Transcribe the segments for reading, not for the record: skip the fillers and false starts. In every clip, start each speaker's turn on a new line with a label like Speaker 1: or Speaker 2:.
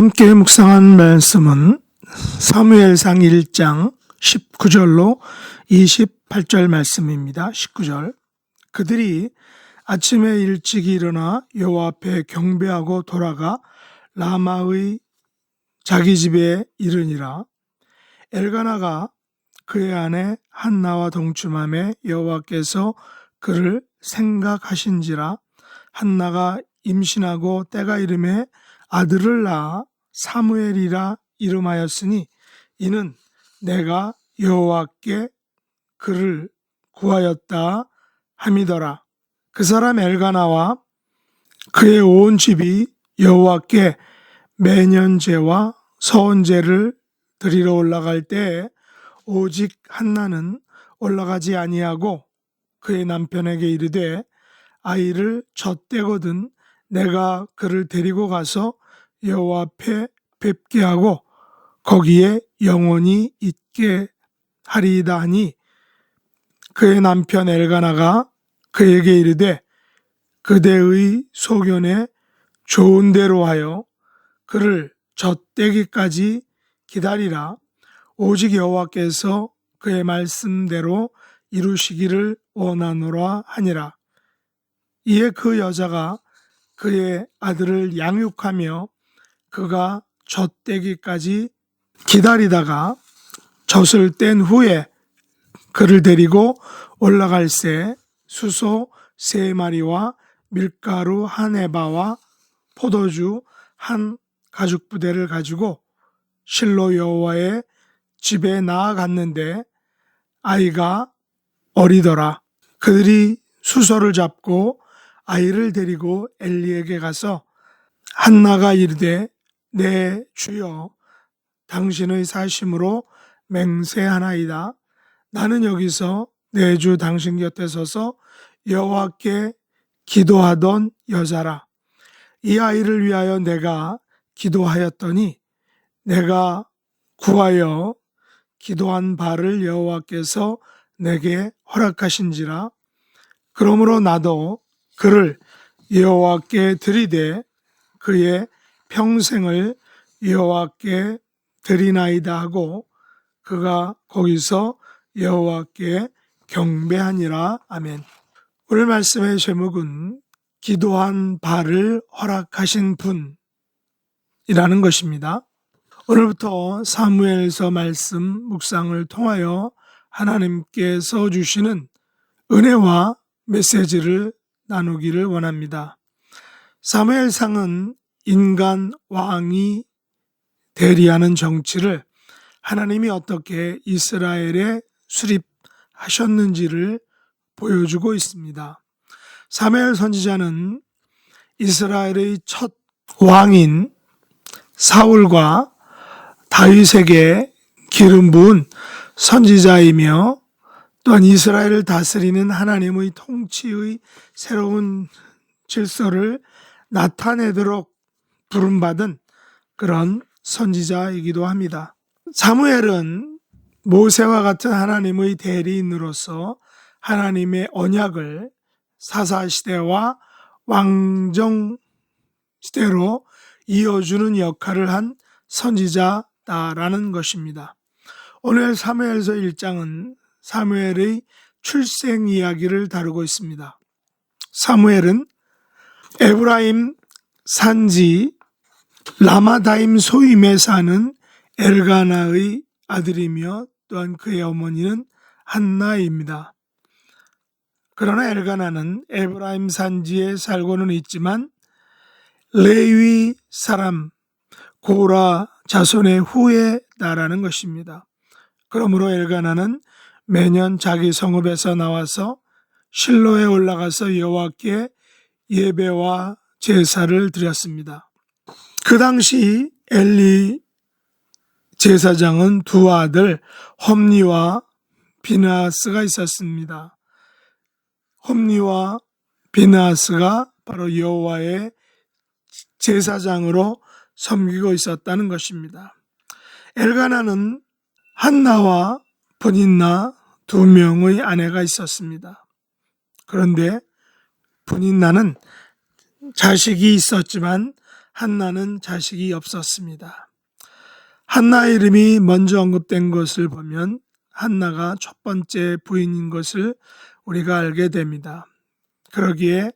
Speaker 1: 함께 묵상한 말씀은 사무엘상 1장 19절로 28절 말씀입니다. 19절. 그들이 아침에 일찍 일어나 여호와 앞에 경배하고 돌아가 라마의 자기 집에 이르니라. 엘가나가 그의 아내 한나와 동침함에 여호와께서 그를 생각하신지라. 한나가 임신하고 때가 이름에 아들을 낳아 사무엘이라 이름하였으니 이는 내가 여호와께 그를 구하였다 함이더라. 그 사람 엘가나와 그의 온 집이 여호와께 매년제와 서원제를 드리러 올라갈 때에 오직 한나는 올라가지 아니하고 그의 남편에게 이르되 아이를 젖대거든 내가 그를 데리고 가서 여호와 앞에 뵙게 하고 거기에 영원히 있게 하리이다 하니 그의 남편 엘가나가 그에게 이르되 그대의 소견에 좋은 대로 하여 그를 젖대기까지 기다리라. 오직 여호와께서 그의 말씀대로 이루시기를 원하노라 하니라. 이에 그 여자가 그의 아들을 양육하며 그가 젖대기까지 기다리다가 젖을 뗀 후에 그를 데리고 올라갈새 수소 3마리와 밀가루 1에바와 포도주 1가죽부대를 가지고 실로 여호와의 집에 나아갔는데 아이가 어리더라. 그들이 수소를 잡고 아이를 데리고 엘리에게 가서 한나가 이르되 내 주여 당신의 사심으로 맹세하나이다. 나는 여기서 내 주 당신 곁에 서서 여호와께 기도하던 여자라. 이 아이를 위하여 내가 기도하였더니 내가 구하여 기도한 바를 여호와께서 내게 허락하신지라. 그러므로 나도 그를 여호와께 드리되 그의 평생을 여호와께 드리나이다 하고 그가 거기서 여호와께 경배하니라. 아멘. 오늘 말씀의 제목은 기도한 바를 허락하신 분이라는 것입니다. 오늘부터 사무엘서 말씀 묵상을 통하여 하나님께서 주시는 은혜와 메시지를 나누기를 원합니다. 사무엘상은 인간 왕이 대리하는 정치를 하나님이 어떻게 이스라엘에 수립하셨는지를 보여주고 있습니다. 사무엘 선지자는 이스라엘의 첫 왕인 사울과 다윗에게 기름 부은 선지자이며 또한 이스라엘을 다스리는 하나님의 통치의 새로운 질서를 나타내도록 부름받은 그런 선지자이기도 합니다. 사무엘은 모세와 같은 하나님의 대리인으로서 하나님의 언약을 사사시대와 왕정시대로 이어주는 역할을 한 선지자다라는 것입니다. 오늘 사무엘서 1장은 사무엘의 출생 이야기를 다루고 있습니다. 사무엘은 에브라임 산지 라마다임 소임에 사는 엘가나의 아들이며 또한 그의 어머니는 한나입니다. 그러나 엘가나는 에브라임 산지에 살고는 있지만 레위 사람 고라 자손의 후예다라는 것입니다. 그러므로 엘가나는 매년 자기 성읍에서 나와서 실로에 올라가서 여호와께 예배와 제사를 드렸습니다. 그 당시 엘리 제사장은 두 아들 홈니와 비나스가 있었습니다. 홈니와 비나스가 바로 여호와의 제사장으로 섬기고 있었다는 것입니다. 엘가나는 한나와 브닌나 2명의 아내가 있었습니다. 그런데 브닌나는 자식이 있었지만 한나는 자식이 없었습니다. 한나의 이름이 먼저 언급된 것을 보면 한나가 첫 번째 부인인 것을 우리가 알게 됩니다. 그러기에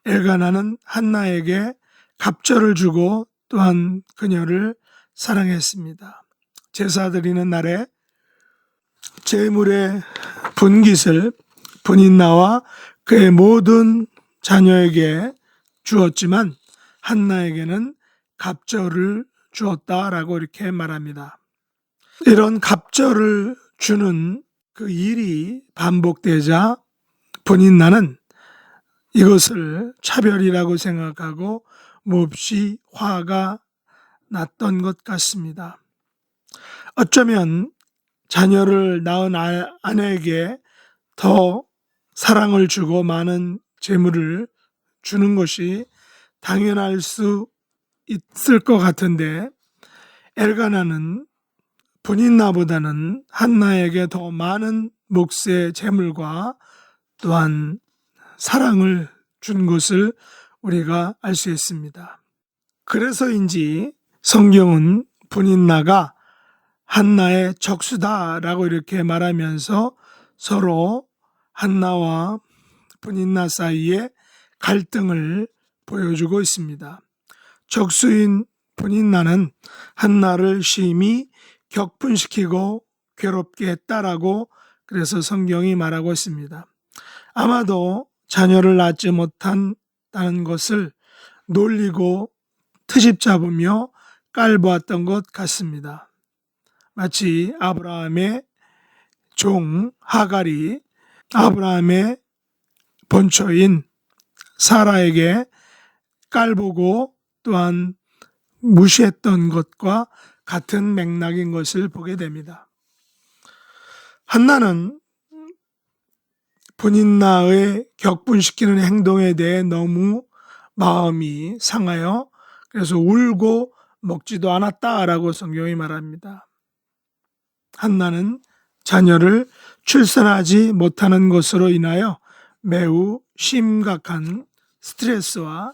Speaker 1: 엘가나는 한나에게 갑절을 주고 또한 그녀를 사랑했습니다. 제사 드리는 날에 제물의 분깃을 분인나와 그의 모든 자녀에게 주었지만 한나에게는 갑절을 주었다라고 이렇게 말합니다. 이런 갑절을 주는 그 일이 반복되자 분인나는 이것을 차별이라고 생각하고 몹시 화가 났던 것 같습니다. 어쩌면 자녀를 낳은 아내에게 더 사랑을 주고 많은 재물을 주는 것이 당연할 수 있을 것 같은데 엘가나는 분인나보다는 한나에게 더 많은 몫의 재물과 또한 사랑을 준 것을 우리가 알 수 있습니다. 그래서인지 성경은 분인나가 한나의 적수다라고 이렇게 말하면서 서로 한나와 분인나 사이에 갈등을 보여주고 있습니다. 적수인 분인나는 한나를 심히 격분시키고 괴롭게 했다라고 그래서 성경이 말하고 있습니다. 아마도 자녀를 낳지 못한다는 것을 놀리고 트집 잡으며 깔보았던 것 같습니다. 마치 아브라함의 종 하갈이 아브라함의 본처인 사라에게 깔보고 또한 무시했던 것과 같은 맥락인 것을 보게 됩니다. 한나는 분인나의 격분시키는 행동에 대해 너무 마음이 상하여 그래서 울고 먹지도 않았다라고 성경이 말합니다. 한나는 자녀를 출산하지 못하는 것으로 인하여 매우 심각한 스트레스와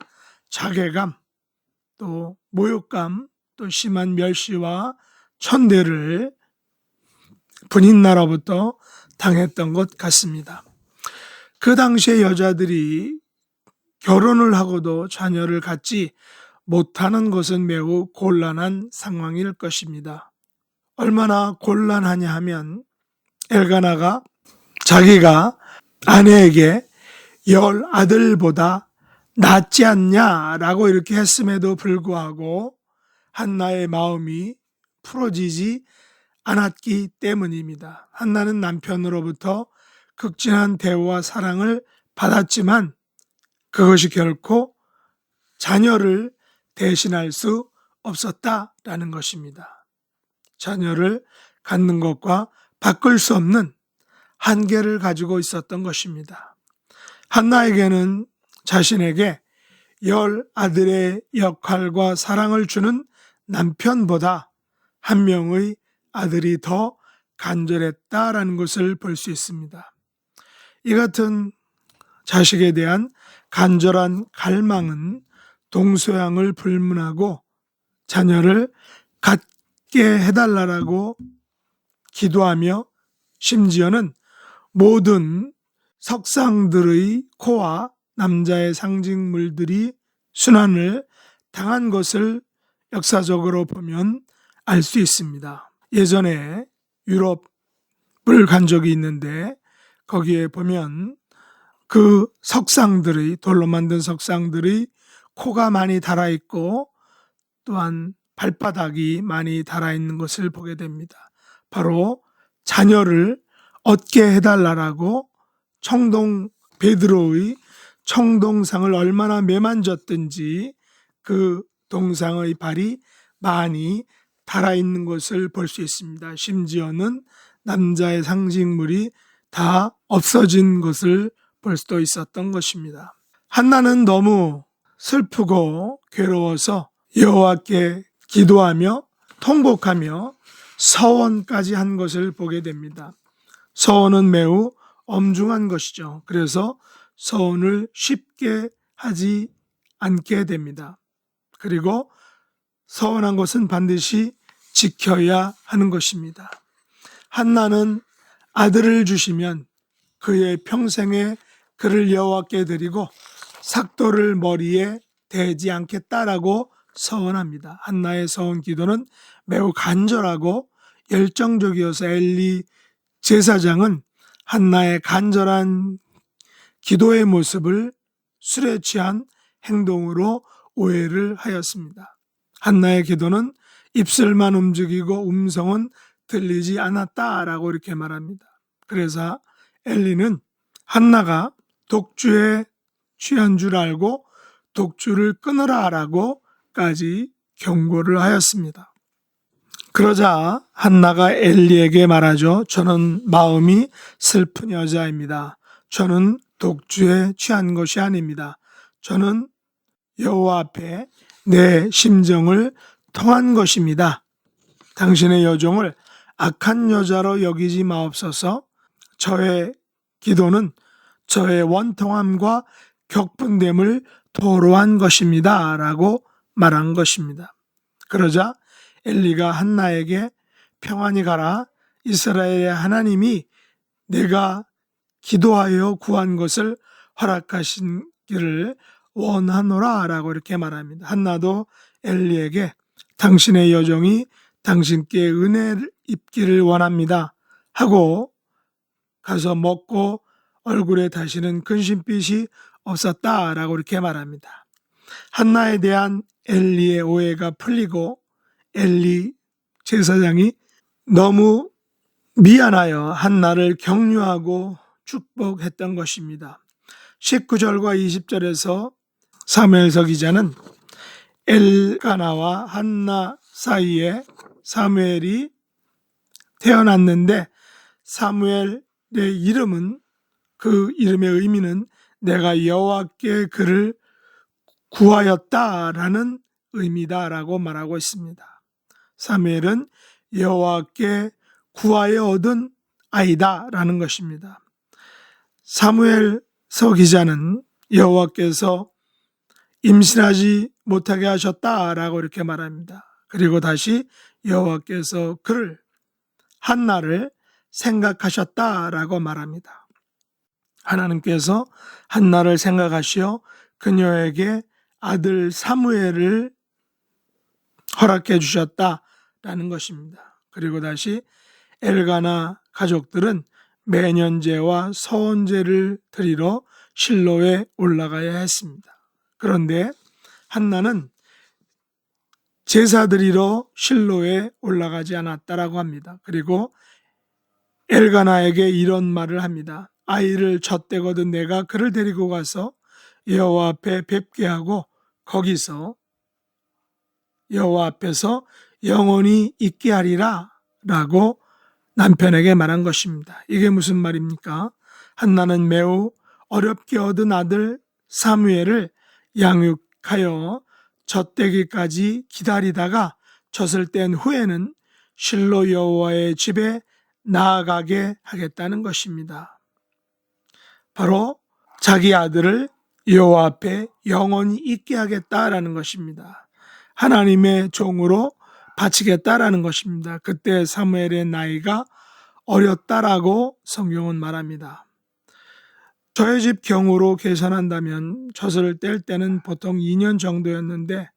Speaker 1: 자괴감, 또 모욕감, 또 심한 멸시와 천대를 분인나로부터 당했던 것 같습니다. 그 당시의 여자들이 결혼을 하고도 자녀를 갖지 못하는 것은 매우 곤란한 상황일 것입니다. 얼마나 곤란하냐 하면 엘가나가 자기가 아내에게 10 아들보다 낫지 않냐라고 이렇게 했음에도 불구하고 한나의 마음이 풀어지지 않았기 때문입니다. 한나는 남편으로부터 극진한 대우와 사랑을 받았지만 그것이 결코 자녀를 대신할 수 없었다라는 것입니다. 자녀를 갖는 것과 바꿀 수 없는 한계를 가지고 있었던 것입니다. 한나에게는 자신에게 10 아들의 역할과 사랑을 주는 남편보다 한 명의 아들이 더 간절했다라는 것을 볼 수 있습니다. 이 같은 자식에 대한 간절한 갈망은 동서양을 불문하고 자녀를 갖게 해달라고 기도하며 심지어는 모든 석상들의 코와 남자의 상징물들이 순환을 당한 것을 역사적으로 보면 알 수 있습니다. 예전에 유럽을 간 적이 있는데 거기에 보면 그 석상들의 돌로 만든 석상들의 코가 많이 달아있고 또한 발바닥이 많이 달아있는 것을 보게 됩니다. 바로 자녀를 얻게 해달라고 청동 베드로의 청동상을 얼마나 매만졌든지 그 동상의 발이 많이 달아있는 것을 볼 수 있습니다. 심지어는 남자의 상징물이 다 없어진 것을 볼 수도 있었던 것입니다. 한나는 너무 슬프고 괴로워서 여호와께 기도하며 통곡하며 서원까지 한 것을 보게 됩니다. 서원은 매우 엄중한 것이죠. 그래서 서원을 쉽게 하지 않게 됩니다. 그리고 서원한 것은 반드시 지켜야 하는 것입니다. 한나는 아들을 주시면 그의 평생에 그를 여호와께 드리고 삭도를 머리에 대지 않겠다라고 서원합니다. 한나의 서원 기도는 매우 간절하고 열정적이어서 엘리 제사장은 한나의 간절한 기도의 모습을 술에 취한 행동으로 오해를 하였습니다. 한나의 기도는 입술만 움직이고 음성은 들리지 않았다라고 이렇게 말합니다. 그래서 엘리는 한나가 독주에 취한 줄 알고 독주를 끊으라라고까지 경고를 하였습니다. 그러자 한나가 엘리에게 말하죠. 저는 마음이 슬픈 여자입니다. 저는 독주에 취한 것이 아닙니다. 저는 여호와 앞에 내 심정을 통한 것입니다. 당신의 여종을 악한 여자로 여기지 마옵소서. 저의 기도는 저의 원통함과 격분됨을 토로한 것입니다. 라고 말한 것입니다. 그러자 엘리가 한나에게 평안히 가라. 이스라엘의 하나님이 내가 기도하여 구한 것을 허락하시기를 원하노라 라고 이렇게 말합니다. 한나도 엘리에게 당신의 여종이 당신께 은혜를 입기를 원합니다 하고 가서 먹고 얼굴에 다시는 근심빛이 없었다라고 이렇게 말합니다. 한나에 대한 엘리의 오해가 풀리고 엘리 제사장이 너무 미안하여 한나를 격려하고 축복했던 것입니다. 19절과 20절에서 사무엘서 기자는 엘가나와 한나 사이에 사무엘이 태어났는데 사무엘의 이름은 그 이름의 의미는 내가 여호와께 그를 구하였다라는 의미다라고 말하고 있습니다. 사무엘은 여호와께 구하여 얻은 아이다라는 것입니다. 사무엘서 기자는 여호와께서 임신하지 못하게 하셨다라고 이렇게 말합니다. 그리고 다시 여호와께서 그를 한나를 생각하셨다라고 말합니다. 하나님께서 한나를 생각하시어 그녀에게 아들 사무엘을 허락해 주셨다라는 것입니다. 그리고 다시 엘가나 가족들은 매년제와 서원제를 드리러 실로에 올라가야 했습니다. 그런데 한나는 제사 드리러 실로에 올라가지 않았다라고 합니다. 그리고 엘가나에게 이런 말을 합니다. 아이를 젖대거든 내가 그를 데리고 가서 여호와 앞에 뵙게 하고 거기서 여호와 앞에서 영원히 있게 하리라 라고 남편에게 말한 것입니다. 이게 무슨 말입니까? 한나는 매우 어렵게 얻은 아들 사무엘을 양육하여 젖대기까지 기다리다가 젖을 뗀 후에는 실로 여호와의 집에 나아가게 하겠다는 것입니다. 바로 자기 아들을 여호와 앞에 영원히 있게 하겠다라는 것입니다. 하나님의 종으로 바치겠다라는 것입니다. 그때 사무엘의 나이가 어렸다라고 성경은 말합니다. 저의 집 경우로 계산한다면 젖을 뗄 때는 보통 2년 정도였는데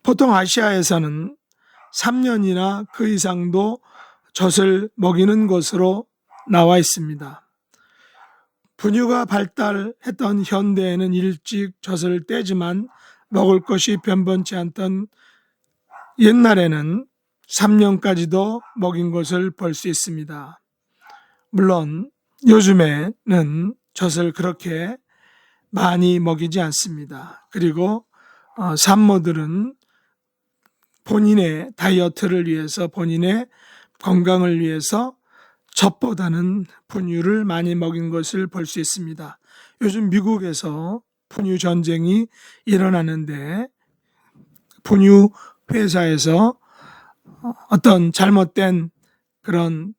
Speaker 1: 보통 아시아에서는 3년이나 그 이상도 젖을 먹이는 것으로 나와 있습니다. 분유가 발달했던 현대에는 일찍 젖을 떼지만 먹을 것이 변변치 않던 옛날에는 3년까지도 먹인 것을 볼 수 있습니다. 물론 요즘에는 젖을 그렇게 많이 먹이지 않습니다. 그리고 산모들은 본인의 다이어트를 위해서 본인의 건강을 위해서 젖보다는 분유를 많이 먹인 것을 볼 수 있습니다. 요즘 미국에서 분유 전쟁이 일어나는데 분유 회사에서 어떤 잘못된 그런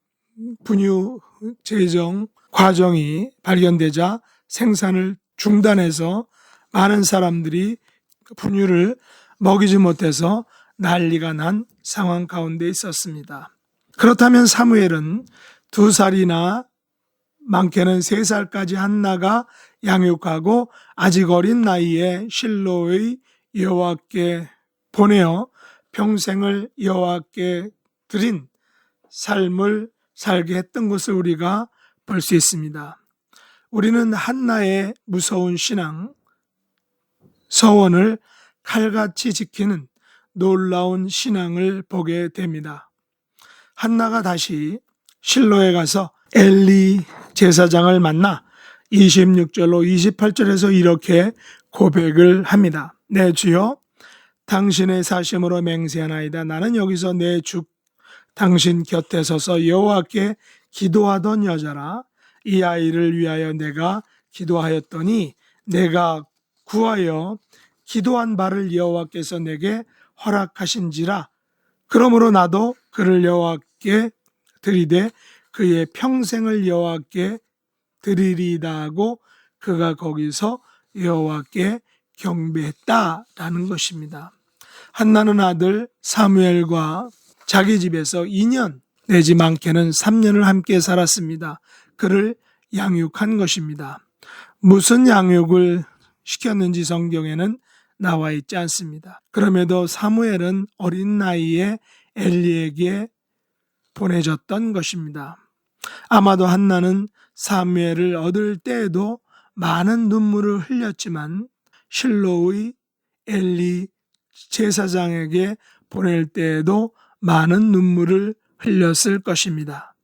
Speaker 1: 분유 제정 과정이 발견되자 생산을 중단해서 많은 사람들이 분유를 먹이지 못해서 난리가 난 상황 가운데 있었습니다. 그렇다면 사무엘은 2살이나 많게는 3살까지 한나가 양육하고 아직 어린 나이에 실로의 여호와께 보내어 평생을 여호와께 드린 삶을 살게 했던 것을 우리가 볼 수 있습니다. 우리는 한나의 무서운 신앙, 서원을 칼같이 지키는 놀라운 신앙을 보게 됩니다. 한나가 다시 실로에 가서 엘리 제사장을 만나 26절로 28절에서 이렇게 고백을 합니다. 내 주여, 당신의 사심으로 맹세하나이다. 나는 여기서 내 주 당신 곁에 서서 여호와께 기도하던 여자라. 이 아이를 위하여 내가 기도하였더니 내가 구하여 기도한 바를 여호와께서 내게 허락하신지라. 그러므로 나도 그를 여호와께 드리되 그의 평생을 여호와께 드리리다 하고 그가 거기서 여호와께 경배했다라는 것입니다. 한나는 아들 사무엘과 자기 집에서 2년 내지 많게는 3년을 함께 살았습니다. 그를 양육한 것입니다. 무슨 양육을 시켰는지 성경에는 나와 있지 않습니다. 그럼에도 사무엘은 어린 나이에 엘리에게 보내졌던 것입니다. 아마도 한나는 사무엘을 얻을 때에도 많은 눈물을 흘렸지만 실로의 엘리 제사장에게 보낼 때에도 많은 눈물을 흘렸을 것입니다.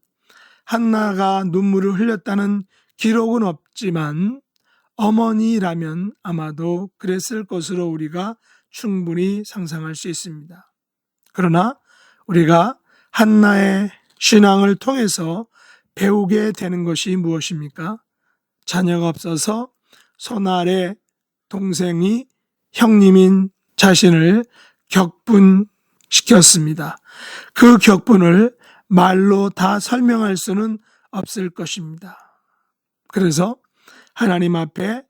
Speaker 1: 한나가 눈물을 흘렸다는 기록은 없지만 어머니라면 아마도 그랬을 것으로 우리가 충분히 상상할 수 있습니다. 그러나 우리가 한나의 신앙을 통해서 배우게 되는 것이 무엇입니까? 자녀가 없어서 손아래 동생이 형님인 자신을 격분시켰습니다. 그 격분을 말로 다 설명할 수는 없을 것입니다. 그래서 하나님 앞에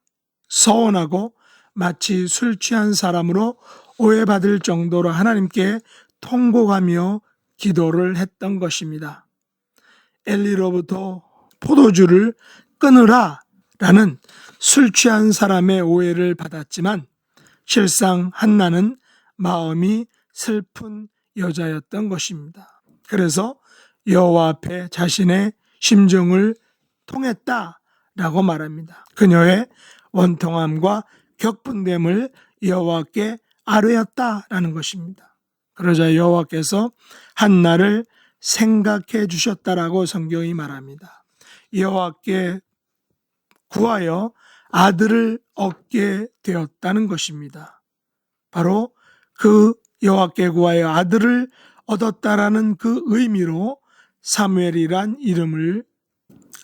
Speaker 1: 서원하고 마치 술 취한 사람으로 오해받을 정도로 하나님께 통곡하며 기도를 했던 것입니다. 엘리로부터 포도주를 끊으라 라는 술 취한 사람의 오해를 받았지만 실상 한나는 마음이 슬픈 여자였던 것입니다. 그래서 여호와 앞에 자신의 심정을 통했다라고 말합니다. 그녀의 원통함과 격분됨을 여호와께 아뢰었다라는 것입니다. 그러자 여호와께서 한나를 생각해 주셨다라고 성경이 말합니다. 여호와께 구하여 아들을 얻게 되었다는 것입니다. 바로 그 여호와께 구하여 아들을 얻었다라는 그 의미로 사무엘이란 이름을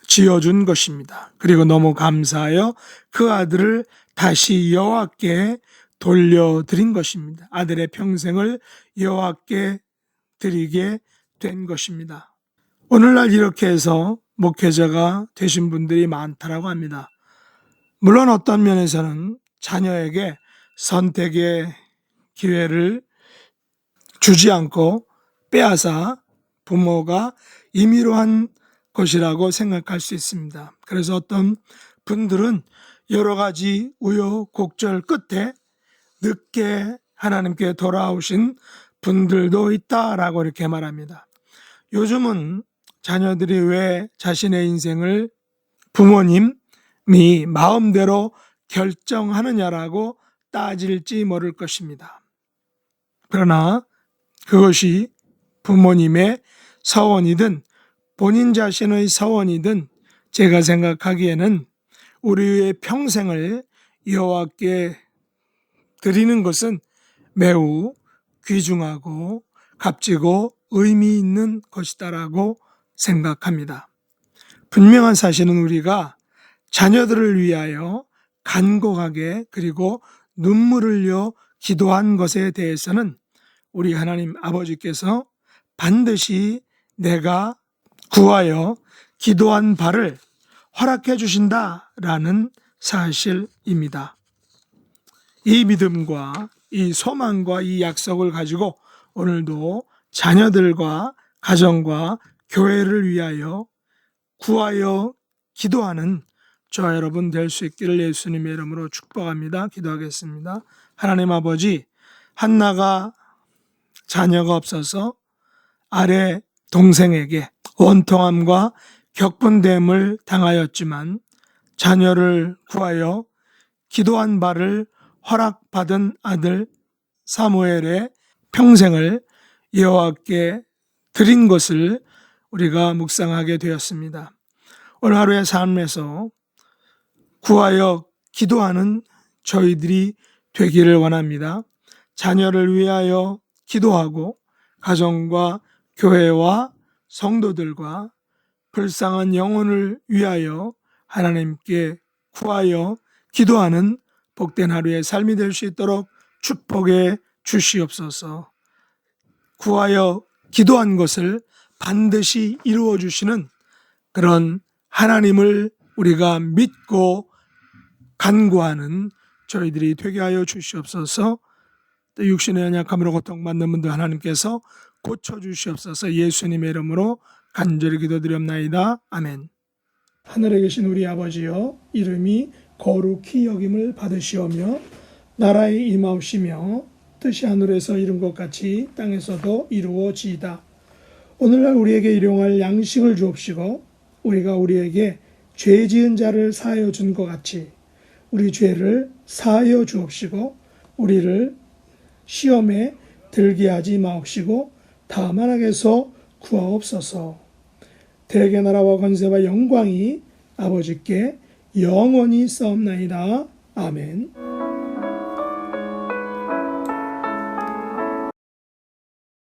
Speaker 1: 지어준 것입니다. 그리고 너무 감사하여 그 아들을 다시 여호와께 돌려드린 것입니다. 아들의 평생을 여호와께 드리게 된 것입니다. 오늘날 이렇게 해서 목회자가 되신 분들이 많다라고 합니다. 물론 어떤 면에서는 자녀에게 선택의 기회를 주지 않고 빼앗아 부모가 임의로 한 것이라고 생각할 수 있습니다. 그래서 어떤 분들은 여러 가지 우여곡절 끝에 늦게 하나님께 돌아오신 분들도 있다라고 이렇게 말합니다. 요즘은 자녀들이 왜 자신의 인생을 부모님이 마음대로 결정하느냐라고 따질지 모를 것입니다. 그러나 그것이 부모님의 서원이든 본인 자신의 서원이든 제가 생각하기에는 우리의 평생을 여호와께 드리는 것은 매우 귀중하고 값지고 의미 있는 것이다라고 생각합니다. 분명한 사실은 우리가 자녀들을 위하여 간곡하게 그리고 눈물을 흘려 기도한 것에 대해서는 우리 하나님 아버지께서 반드시 내가 구하여 기도한 바를 허락해 주신다라는 사실입니다. 이 믿음과 이 소망과 이 약속을 가지고 오늘도 자녀들과 가정과 교회를 위하여 구하여 기도하는 저와 여러분 될 수 있기를 예수님의 이름으로 축복합니다. 기도하겠습니다. 하나님 아버지, 한나가 자녀가 없어서 아래 동생에게 원통함과 격분됨을 당하였지만 자녀를 구하여 기도한 바를 허락받은 아들 사무엘의 평생을 여호와께 드린 것을 우리가 묵상하게 되었습니다. 오늘 하루의 삶에서 구하여 기도하는 저희들이 되기를 원합니다. 자녀를 위하여 기도하고 가정과 교회와 성도들과 불쌍한 영혼을 위하여 하나님께 구하여 기도하는 복된 하루의 삶이 될 수 있도록 축복해 주시옵소서. 구하여 기도한 것을 반드시 이루어 주시는 그런 하나님을 우리가 믿고 간구하는 저희들이 되게 하여 주시옵소서. 또 육신의 연약함으로 고통받는 분들 하나님께서 고쳐주시옵소서. 예수님의 이름으로 간절히 기도드렸나이다. 아멘. 하늘에 계신 우리 아버지여, 이름이 거룩히 여김을 받으시오며 나라에 임하옵시며 뜻이 하늘에서 이룬 것 같이 땅에서도 이루어지이다. 오늘날 우리에게 일용할 양식을 주옵시고 우리가 우리에게 죄 지은 자를 사하여 준 것 같이 우리 죄를 사하여 주옵시고 우리를 시험에 들게 하지 마옵시고 다만 악에서 구하옵소서. 대개 나라와 권세와 영광이 아버지께 영원히 싸움나이다. 아멘.